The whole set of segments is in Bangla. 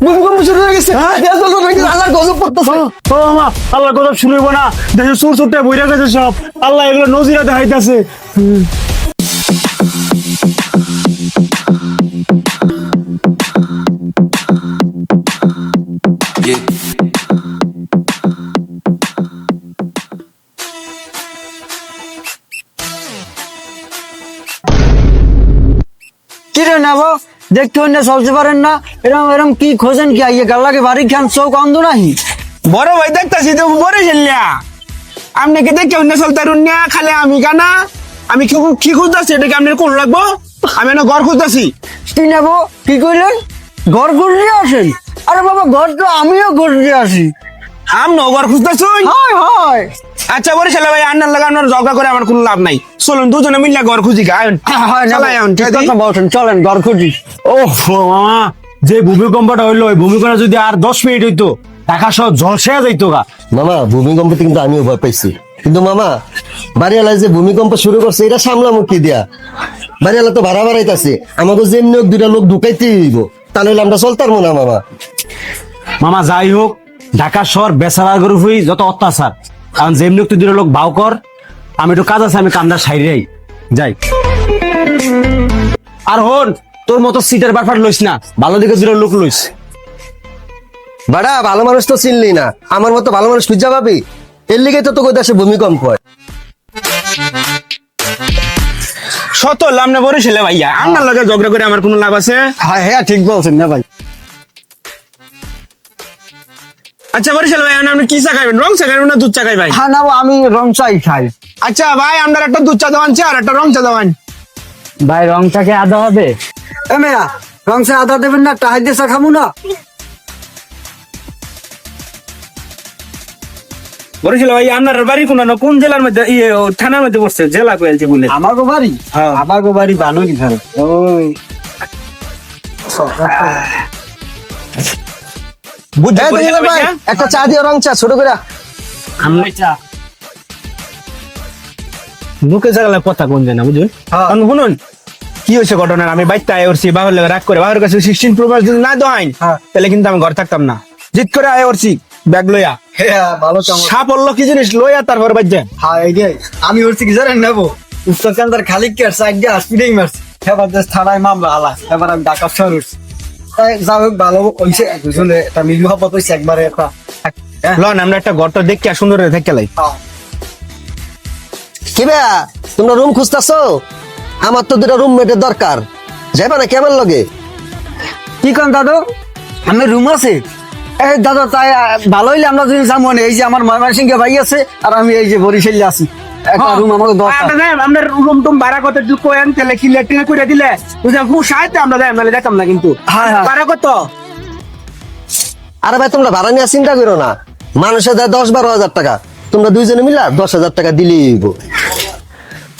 ভূমিকম্প শুরু হয়ে গেছে, আল্লাহর গজব পড়তেছে। ও মামা, আল্লাহর গজব শুরু হইব না, দেশে চোর চোরটা বইরা গেছে সব, আল্লাহ এগুলো নজিরা দেখাইতেছে। কি রে নেবো, দেখতে হইলে চলতে পারেন না, এরম এরম কি খোঁজেন কি আইয়ে গাল্লাকে বাড়ি খান চৌক অন্ধ নাহি? বড় ভাই দেখতেছি তো বড় ছেলিয়া, আপনি কে দেখে অন্য চলতে না খালে আমি কানা, আমি কি খুঁজতেছি, এটা কি আপনার কোন লাগবো? আমি না ঘর খুঁজতেছি। কি নেবো, কি কইলেন? ঘর খুঁজতে আসেন? আরে বাবা, ঘর তো আমিও খুঁজতে আসি। আমনো ঘর খুঁজতেছুন? হয় হয়। আচ্ছা বড় ছেলে ভাই, আন্নার লাগা আপনার ঝগড়া করে আমার কোনো লাভ নাই, চলুন দুজনে মিললে ঘর খুঁজি গা। হয় না, ঠিক কথা বলছেন, চলেন ঘর খুঁজি। ও মামা, যে ভূমিকম্পটা হইলো, ওই ভূমিকম্প যদি আর 10 মিনিট হইতো, ঢাকা শহর ঝলসে যাইতো গা। মামা ভূমিকম্পে কিন্তু আমিও ভয় পাইছি, কিন্তু মামা বাড়িওয়ালায় যে ভূমিকম্প শুরু করছে এটা সামলামো কি দিয়া? বাড়িওয়ালা তো ভাড়া বাড়াইতাছে, আমাকে যেমনি হোক দুইটা লোক ঢুকাইতেই হইব, তাহলে আমরা চলতাম না মামা। মামা যাই হোক, ঢাকা শহর বেচারার গরু হই যত অত্যাচার, কারণ যেমনি তুই দুটো লোক ভাও কর, আমি একটু কাজ আছে, আমি কামটা সাইরেই যাই। আর হন, তোর মতো সিটের ব্যাপার লইস না, ভালো দিকে দুটো লোক লইস। বাড়া ভালো মানুষ তো চিনলি না, আমার মতো ভালো মানুষ খুঁজা পাবি? এর লিগে তো তোকে দেশে ভূমিকম্প হয়। শত লাভ না বড় ছেলে ভাইয়া, আন্নার লাগা ঝগড়া করে আমার কোনো লাভ আছে? হ্যাঁ হ্যাঁ, ঠিক বলছেন না ভাই। আচ্ছা বড় ছেলে ভাই, আপনি কি চা খাইবেন, রং চা খাইবেন না দুধ চা খাইবেন? হ্যাঁ নেবো, আমি রং চাই খাই। আচ্ছা ভাই, আপনার একটা দুধ চা দেওয়ান আর একটা রং চা দেওয়ান। ভাই রংটাকে আদা হবে? এ মেয়া, রং চা আদা দেবেন না, টাহাই দিয়ে চা খাবো না? বড় ছেলে ভাই, আপনার বাড়ি কোন জেলার মধ্যে, থানার মধ্যে পড়ছে, জেলা কয়েছে বলে? আমাগো বাড়ি? হ্যাঁ। আমাগো বাড়ি ভালো কি ধর ওই বুঝছি বড় ছেলে ভাই ভাইয়া। একটা চা দিও, রং চা ছোট করে। মুখে জাগালে কথা কোন যায় না, বুঝুন? হ্যাঁ। শুনুন কি হয়েছে ঘটনা, আমি বাইতে আয় করছি, বাবার লাগে রাগ করে, বাবার কাছে 16 Pro Max যদি না দেওয়াইন, হ্যাঁ। তাহলে কিন্তু আমি ঘর থাকতাম না। জিত করে আয় করছি ব্যাগ লইয়া, হ্যাঁ ভালো কাম। সাপ হলো কি জিনিস লইয়া তারপর বাজ্যা। হ্যাঁ এইটাই আমি হচ্ছে কি জানেন নেবো, উত্তরকান্দার খালিক কে সাইড দিয়ে আসপিডেই মারছি, এবার দেশ থানায় মামলা আলা, এবার আমি ঢাকা শহর উঠছি। তাই যাই হোক, ভালো হইছে, দুজনে একটা মিল মহব্বত হইছে একবারে একটা। হ্যাঁ। লন আমরা একটা ঘরটা দেখি আর সুন্দর থেকে লাই। কি বে তোমরা রুম খুঁজতেছো? আমার তো দুটা রুমমেটের দরকার, যাইবা না কেমন লগে? কি কন দাদু, আমি রুম আছে? এই দাদা তাই ভালো হইলে আমরা যদি যাবো না, এই যে আমার ময়মনসিংহে ভাই আছে আর আমি এই যে বরিশালে আছি, একটা রুম আমাকে দরকার। আমরা রুম টুম ভাড়া কত একটু কোয়েন, তাহলে কি লেট্রিন করে দিলে বুঝলাম খুব সাহায্য আমরা দেয়, নাহলে দেখতাম না কিন্তু। হ্যাঁ, হ্যাঁ। ভাড়া কত? আরে ভাই তোমরা ভাড়া নিয়ে চিন্তা করো না, মানুষের দেয় 10-12 হাজার টাকা, তোমরা দুইজনে মিলা 10,000 টাকা দিলেই হইব।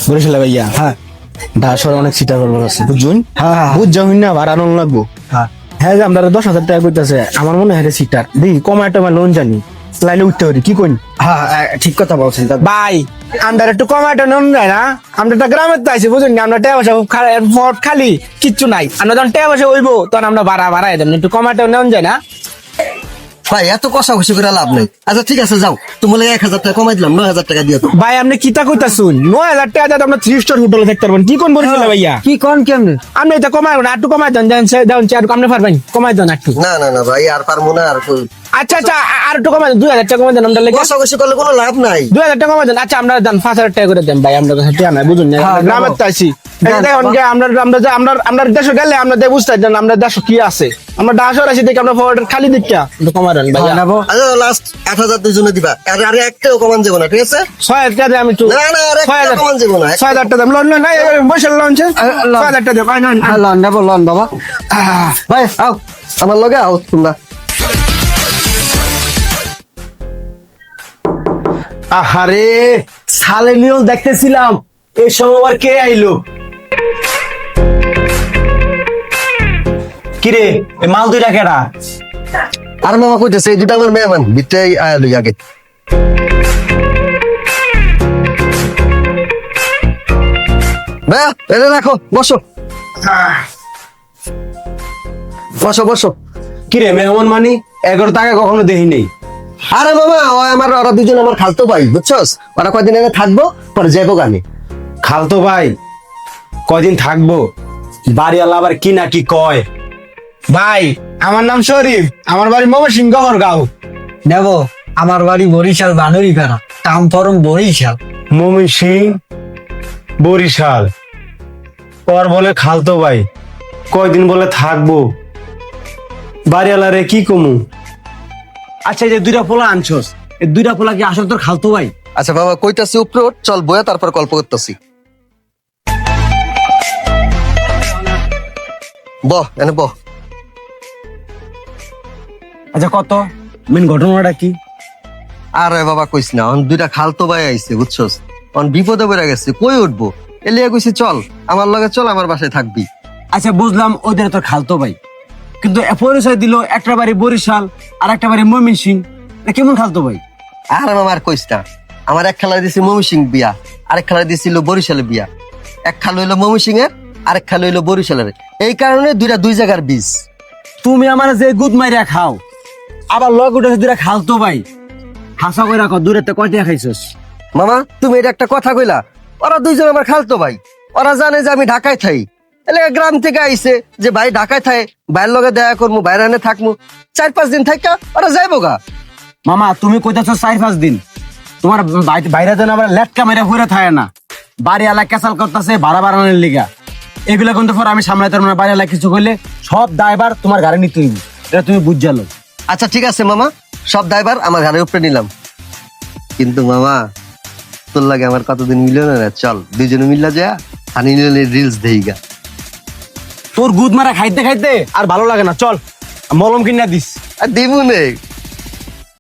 বরিশাল ভাইয়া, হ্যাঁ ঢাসর অনেক সিটার করবার আছে, বুঝুন? হ্যাঁ বুঝ যাও না, ভাড়া নোন লাগবো। হ্যাঁ যে আমরা 10,000 টাকা করতেছে, আমার মনে হয় সিটার দেখি কমায় টমায় লোন জানি, লাইলে উঠতে পারি, কি কইন? হ্যাঁ ঠিক কথা বলছেন দাদা। ভাই আমরা একটু কমাটা নোন যায় না, আমরা একটা গ্রামের তো আছি, বুঝুন না? আমরা টাকা পয়সা খালি কিচ্ছু নাই, আমরা যখন টাকা পয়সা হইবো তখন আমরা ভাড়া বাড়াই দেন, একটু কমাটা নেওয়া যায় না? ভাই এত কষাকষি করে লাভ নেই। আচ্ছা ঠিক আছে যাও, তোমার 1,000 টাকা কমাই দিলাম, 9,000 টাকা দিও তো। ভাই আপনি কিতা কইতা শুন, 9,000 টাকা দিয়ে আমরা 3 স্টার হোটেলে থাকতে পারবেন, কি কোন বরিশাল ভাইয়া? কি কন কেমনে? আপনি এটা কমাই না, একটু কমাই দেন, দেন চেয়ার আপনি পারবেন, কমাই দেন একটু। না না না ভাই আর পারবো না, আর আচ্ছা আচ্ছা, আর একটু কমাই দেন, 2,000 টাকা কমাই দেন আমরা লেগে। কষাকষি করলে কোনো লাভ নাই। 2,000 টাকা কমাই দেন। আচ্ছা আমরা দেন 5,000 টাকা করে দেন ভাই, আমরা কাছে টাকা নাই, বুঝুন না? হ্যাঁ, গ্রামের তো আছি, দেখুন যে আমরা দেশে গেলে আমরা বুঝতে পারি আমরা দেশে কি আছে, আমরা ডাসর আছি দেখি আমরা ফরওয়ার্ডের খালি দিকটা একটু কমাই দেন ভাই। নেবো। আচ্ছা লাস্ট 8,000 দুইজনে দিবা, আর আরে একটাও কমান যাবো না, ঠিক আছে? 6,000 টাকা দিয়ে আমি একটু, না না আর একটা কমান যাবো না। 6,000 টাকা দেন, লোন নাই বসে লোন আছে, 6,000 টাকা দেন, ভাই না হ্যাঁ লন নেবো, লন বাবা। ভাই আও আমার লগে আও তোমরা। আহারে সালে নিয়েও দেখতেছিলাম, এই সময় আবার কে আইলো? কিরে এই মাল দুইটা কেডা? আর মামা কইতেছে এই দুটা আমার মেহমান, ভিতরে আয়ালই আগে। ভাই এটা রাখো, বসো বসো বসো। কি রে মেহমান মানি 11 টাকা কখনো দেহি নেই। আরে মামা ওরা দুজন আমার খালতো ভাই বুঝছস, ওরা কয়দিন এনে থাকবো পরে যাইবো গানে। খালতো ভাই কয়দিন থাকবো? বাড়িওয়ালা আবার কি না কি কয়। ভাই আমার নাম শরীফ, আমার বাড়ি ময়মনসিংহ গাঁও। নেব, আমার বাড়ি বরিশাল বানুরি ফেরা, কাম ফরম বরিশাল। ময়মনসিং বরিশাল, পর বলে খালতো ভাই, কয়দিন বলে থাকবো। বাড়িওয়ালা রে কি কমু? আচ্ছা এই যে 2টা পোলা আনছস, এই 2টা পোলা কি আসলে তোর খালতো ভাই? আচ্ছা বাবা কইতাছি উপরে ওঠ, চল বয়া তারপর গল্প করতেছি। বহ এনে বহ। আচ্ছা কত মেন ঘটনাটা কি? আরে বাবা কইস না, অন দুইটা খালতো ভাই আইছে বুঝছস, অন বিপদে পড়ে গেছে, কই উঠবো? এলিয়া কইছি চল আমার লগে চল, আমার বাসায় থাকবি। আচ্ছা বুঝলাম ওদের তোর খালতো ভাই, কিন্তু পরিচয় দিল একটা বাড়ি বরিশাল আর একটা বাড়ি ময়মনসিং, এটা কেমন খালতো ভাই? আরে মামা আর কইস না, আমার এক খেলা দিছি ময়মনসিং বিয়া, আরেক খেলা দিছিল বরিশালে বিয়া। এক খাল হইলো ময়মনসিং এর, আরেক খাল হইলো বরিশালের। এই কারণে দুই জায়গার বীজ। তুমি আমার যে গুদ মাইরা খাও, আবার লগ উঠেছে 2টা খালতো ভাই। হাসা করে রাখো, দূরে তো কয়টা খাইছস? মামা তুমি এটা একটা কথা কইলা, ওরা দুইজন আমার খালতো ভাই, ওরা জানে যে আমি ঢাকায় থাই। এলাকা গ্রাম থেকে আইছে যে ভাই ঢাকায় থাই, ভাইয়ের লগে দেখা করবো, বাইরে এনে থাকবো, 4-5 দিন থাকা ওরা যাইবো গা। মামা তুমি কইতাছ 4-5 দিন, তোমার বাইরে দেন আবার লেটকা মেরে হইরা থাকে না। বাড়ি আলা ক্যাসাল করতেছে ভাড়া বাড়ানোর লিগা, এগুলা কিন্তু পর আমি সামলাইতে পারবো না। বাড়ি আলা কিছু করলে সব দায়ভার তোমার গাড়ি নিতে হইব, এটা তুমি বুঝালো। আচ্ছা ঠিক আছে মামা, সব দায়ভার আমার ঘাড়ের উপরে নিলাম। কিন্তু মামা তোর লাগে আমার কতদিন মিলল না, চল দুইজনে মিল্লা যা হানি রিলস দেই গা। তোর গুদ মারা খাইতে খাইতে আর ভালো লাগে না, চল মলম কিনা দিস। আর দিবু নে